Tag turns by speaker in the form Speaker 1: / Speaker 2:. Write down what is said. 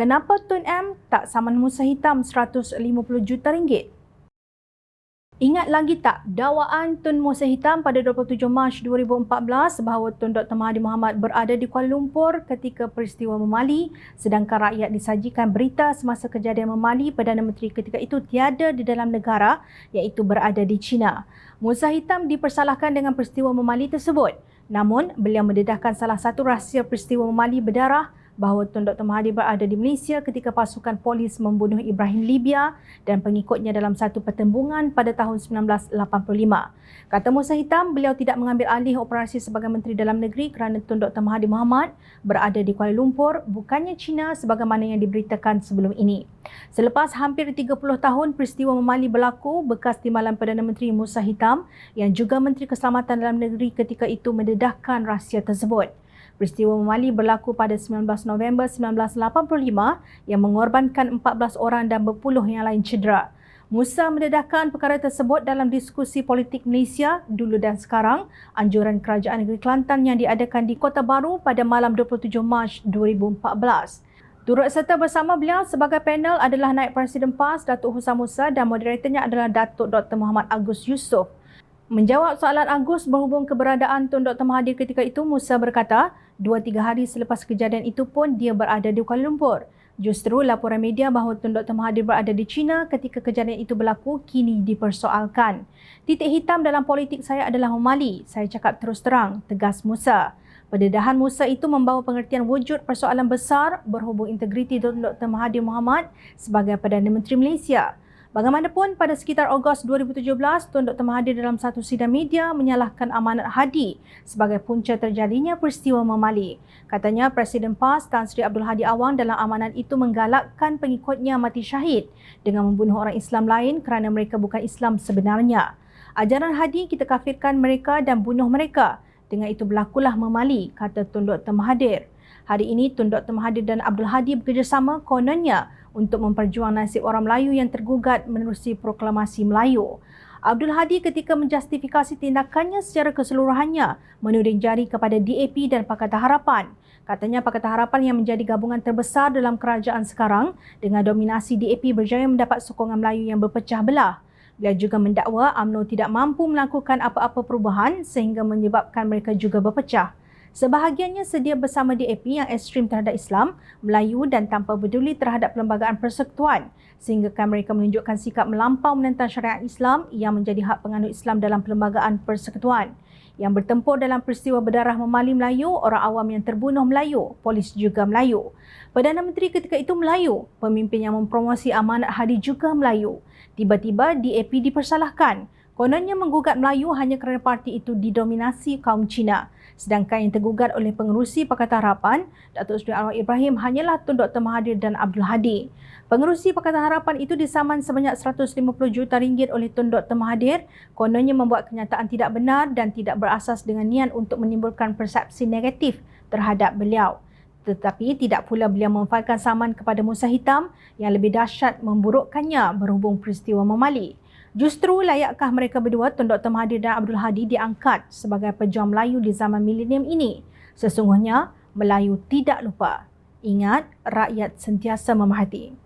Speaker 1: Kenapa Tun M tak saman Musa Hitam 150 juta ringgit? Ingat lagi tak dakwaan Tun Musa Hitam pada 27 Mac 2014 bahawa Tun Dr. Mahathir Mohamad berada di Kuala Lumpur ketika peristiwa memali, sedangkan rakyat disajikan berita semasa kejadian memali Perdana Menteri ketika itu tiada di dalam negara, iaitu berada di China. Musa Hitam dipersalahkan dengan peristiwa memali tersebut. Namun, beliau mendedahkan salah satu rahsia peristiwa memali berdarah bahawa Tun Dr. Mahathir berada di Malaysia ketika pasukan polis membunuh Ibrahim Libya dan pengikutnya dalam satu pertembungan pada tahun 1985. Kata Musa Hitam, beliau tidak mengambil alih operasi sebagai Menteri Dalam Negeri kerana Tun Dr. Mahathir Mohamad berada di Kuala Lumpur, bukannya China sebagaimana yang diberitakan sebelum ini. Selepas hampir 30 tahun peristiwa memali berlaku, bekas Timbalan Perdana Menteri Musa Hitam yang juga Menteri Keselamatan Dalam Negeri ketika itu mendedahkan rahsia tersebut. Peristiwa memali berlaku pada 19 November 1985 yang mengorbankan 14 orang dan berpuluh yang lain cedera. Musa mendedahkan perkara tersebut dalam diskusi politik Malaysia dulu dan sekarang, anjuran Kerajaan Negeri Kelantan yang diadakan di Kota Baru pada malam 27 Mac 2014. Turut serta bersama beliau sebagai panel adalah Naib Presiden PAS Datuk Husam Musa dan moderatornya adalah Datuk Dr. Muhammad Agus Yusof. Menjawab soalan Agus berhubung keberadaan Tun Dr. Mahathir ketika itu, Musa berkata, 2-3 hari selepas kejadian itu pun dia berada di Kuala Lumpur. Justru laporan media bahawa Tun Dr. Mahathir berada di China ketika kejadian itu berlaku kini dipersoalkan. Titik hitam dalam politik saya adalah memali. Saya cakap terus terang, tegas Musa. Pendedahan Musa itu membawa pengertian wujud persoalan besar berhubung integriti Tun Dr. Mahathir Mohamad sebagai Perdana Menteri Malaysia. Bagaimanapun, pada sekitar Ogos 2017, Tun Dr. Mahathir dalam satu sidang media menyalahkan amanat Hadi sebagai punca terjadinya peristiwa memali. Katanya Presiden PAS Tan Sri Abdul Hadi Awang dalam amanat itu menggalakkan pengikutnya mati syahid dengan membunuh orang Islam lain kerana mereka bukan Islam sebenarnya. Ajaran Hadi kita kafirkan mereka dan bunuh mereka. Dengan itu berlakulah memali, kata Tun Dr. Mahathir. Hari ini Tun Dr. Mahathir dan Abdul Hadi bekerjasama kononnya untuk memperjuang nasib orang Melayu yang tergugat menerusi proklamasi Melayu. Abdul Hadi ketika menjustifikasi tindakannya secara keseluruhannya menuding jari kepada DAP dan Pakatan Harapan. Katanya Pakatan Harapan yang menjadi gabungan terbesar dalam kerajaan sekarang dengan dominasi DAP berjaya mendapat sokongan Melayu yang berpecah belah. Beliau juga mendakwa UMNO tidak mampu melakukan apa-apa perubahan sehingga menyebabkan mereka juga berpecah. Sebahagiannya sedia bersama DAP yang ekstrim terhadap Islam, Melayu dan tanpa peduli terhadap perlembagaan persekutuan sehinggakan mereka menunjukkan sikap melampau menentang syariat Islam yang menjadi hak penganut Islam dalam perlembagaan persekutuan. Yang bertempur dalam peristiwa berdarah memali Melayu, orang awam yang terbunuh Melayu, polis juga Melayu. Perdana Menteri ketika itu Melayu, pemimpin yang mempromosi amanat Hadi juga Melayu. Tiba-tiba DAP dipersalahkan. Kononnya menggugat Melayu hanya kerana parti itu didominasi kaum Cina. Sedangkan yang tergugat oleh pengerusi Pakatan Harapan, Datuk Seri Anwar Ibrahim hanyalah Tun Dr. Mahathir dan Abdul Hadi. Pengerusi Pakatan Harapan itu disaman sebanyak 150 juta ringgit oleh Tun Dr. Mahathir, kononnya membuat kenyataan tidak benar dan tidak berasas dengan niat untuk menimbulkan persepsi negatif terhadap beliau. Tetapi tidak pula beliau memanfaatkan saman kepada Musa Hitam yang lebih dahsyat memburukkannya berhubung peristiwa memali. Justru layakkah mereka berdua, Tun Dr. Mahathir dan Abdul Hadi, diangkat sebagai pejuang Melayu di zaman milenium ini? Sesungguhnya, Melayu tidak lupa. Ingat, rakyat sentiasa memerhati.